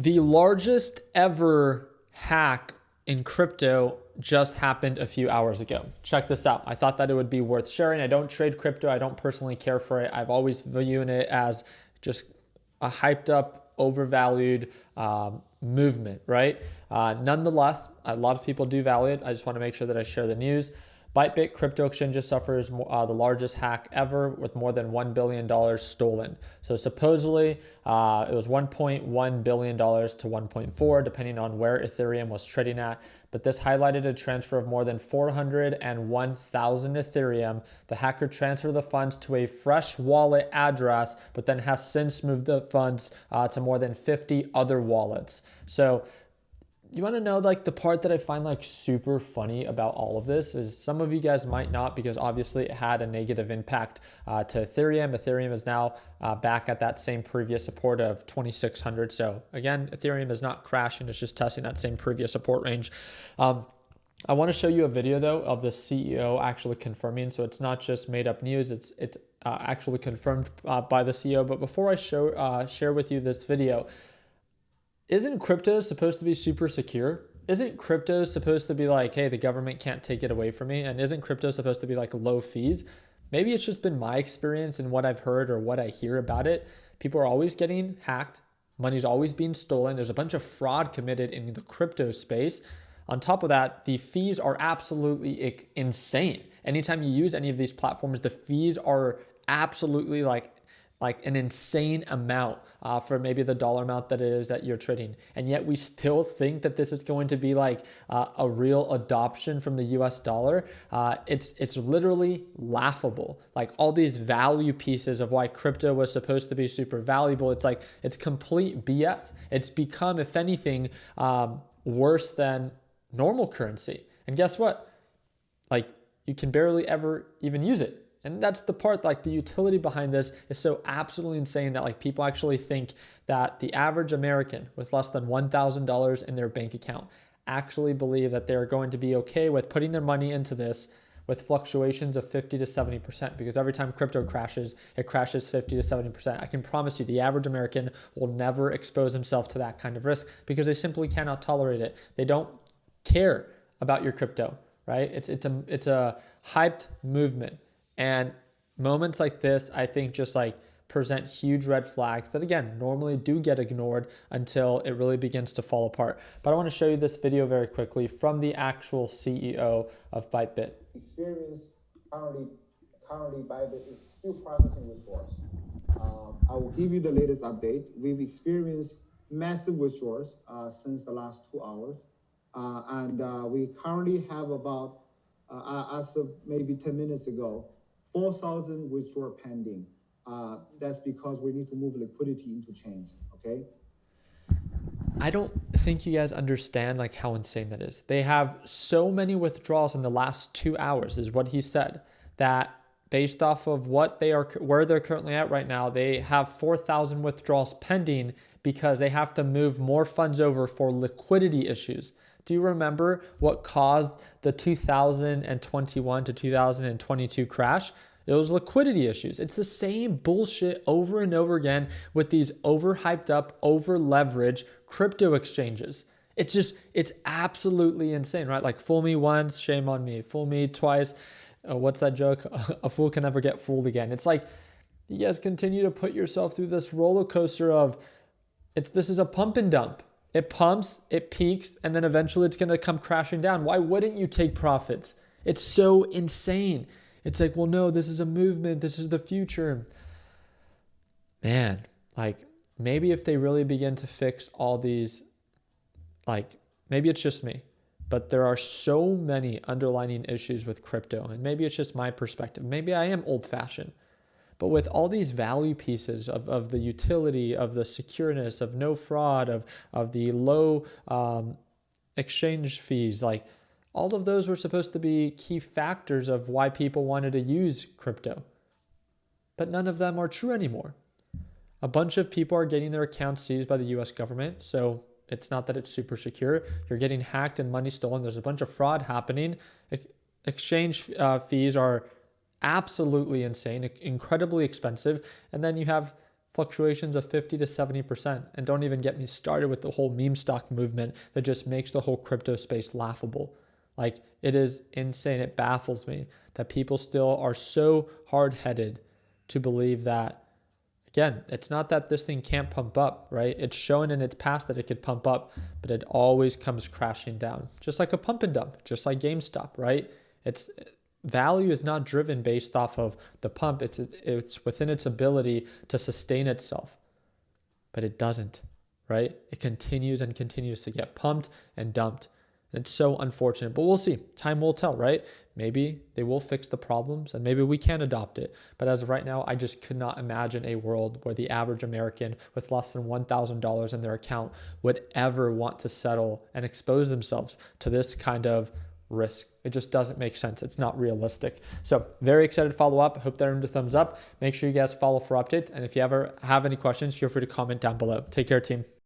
The largest ever hack in crypto just happened a few hours ago. Check this out. I thought that it would be worth sharing. I don't trade crypto. I don't personally care for it. I've always viewed it as just a hyped up, overvalued movement, right? Nonetheless, a lot of people do value it. I just want to make sure that I share the news. Bybit crypto exchanges suffers the largest hack ever with more than $1 billion stolen. So supposedly it was $1.1 billion to 1.4, depending on where Ethereum was trading at. But this highlighted a transfer of more than 401,000 Ethereum. The hacker transferred the funds to a fresh wallet address, but then has since moved the funds to more than 50 other wallets. So you want to know like the part that I find like super funny about all of this is some of you guys might not, because obviously it had a negative impact to Ethereum. Ethereum is now back at that same previous support of 2,600. So again, Ethereum is not crashing. It's just testing that same previous support range. I want to show you a video though of the CEO actually confirming. So it's not just made up news. It's actually confirmed by the CEO. But before I share with you this video, isn't crypto supposed to be super secure? Isn't crypto supposed to be like, hey, the government can't take it away from me? And isn't crypto supposed to be like low fees? Maybe it's just been my experience and what I've heard or what I hear about it. People are always getting hacked. Money's always being stolen. There's a bunch of fraud committed in the crypto space. On top of that, the fees are absolutely insane. Anytime you use any of these platforms, the fees are absolutely like an insane amount for maybe the dollar amount that it is that you're trading. And yet we still think that this is going to be like a real adoption from the US dollar. It's literally laughable. Like all these value pieces of why crypto was supposed to be super valuable. It's like, it's complete BS. It's become, if anything, worse than normal currency. And guess what? Like you can barely ever even use it. And that's the part, like the utility behind this is so absolutely insane that like people actually think that the average American with less than $1,000 in their bank account actually believe that they're going to be okay with putting their money into this with fluctuations of 50 to 70%, because every time crypto crashes, it crashes 50 to 70%. I can promise you the average American will never expose himself to that kind of risk because they simply cannot tolerate it. They don't care about your crypto, right? It's a hyped movement. And moments like this, I think, just like present huge red flags that, again, normally do get ignored until it really begins to fall apart. But I want to show you this video very quickly from the actual CEO of Bybit. Experience currently Bybit is still processing withdrawals. I will give you the latest update. We've experienced massive withdrawals since the last 2 hours. We currently have about, as of maybe 10 minutes ago, 4,000 withdrawal pending. That's because we need to move liquidity into chains, okay? I don't think you guys understand like how insane that is. They have so many withdrawals in the last 2 hours is what he said, that based off of what they are, where they're currently at right now, they have 4,000 withdrawals pending because they have to move more funds over for liquidity issues. Do you remember what caused the 2021 to 2022 crash? It was liquidity issues. It's the same bullshit over and over again with these overhyped up, over leveraged crypto exchanges. It's absolutely insane, right? Like fool me once, shame on me. Fool me twice. What's that joke? A fool can never get fooled again. It's like you guys continue to put yourself through this roller coaster of this is a pump and dump. It pumps, it peaks, and then eventually it's going to come crashing down. Why wouldn't you take profits? It's so insane. It's like, well, no, this is a movement. This is the future. Man, like maybe if they really begin to fix all these, like maybe it's just me, but there are so many underlying issues with crypto. And maybe it's just my perspective. Maybe I am old fashioned. But with all these value pieces of the utility, of the secureness, of no fraud, of the low exchange fees, like all of those were supposed to be key factors of why people wanted to use crypto. But none of them are true anymore. A bunch of people are getting their accounts seized by the US government. So it's not that it's super secure. You're getting hacked and money stolen. There's a bunch of fraud happening. Exchange fees are absolutely insane, incredibly expensive. And then you have fluctuations of 50 to 70%. And don't even get me started with the whole meme stock movement that just makes the whole crypto space laughable. Like, it is insane. It baffles me that people still are so hard-headed to believe that, again, it's not that this thing can't pump up, right? It's shown in its past that it could pump up, but it always comes crashing down, just like a pump and dump, just like GameStop, right? It's value is not driven based off of the pump. It's within its ability to sustain itself, but it doesn't, right? It continues and continues to get pumped and dumped. It's so unfortunate, but we'll see. Time will tell, right? Maybe they will fix the problems and maybe we can adopt it. But as of right now, I just could not imagine a world where the average American with less than $1,000 in their account would ever want to settle and expose themselves to this kind of risk. It just doesn't make sense. It's not realistic. So very excited to follow up. Hope that earned a thumbs up. Make sure you guys follow for updates. And if you ever have any questions, feel free to comment down below. Take care, team.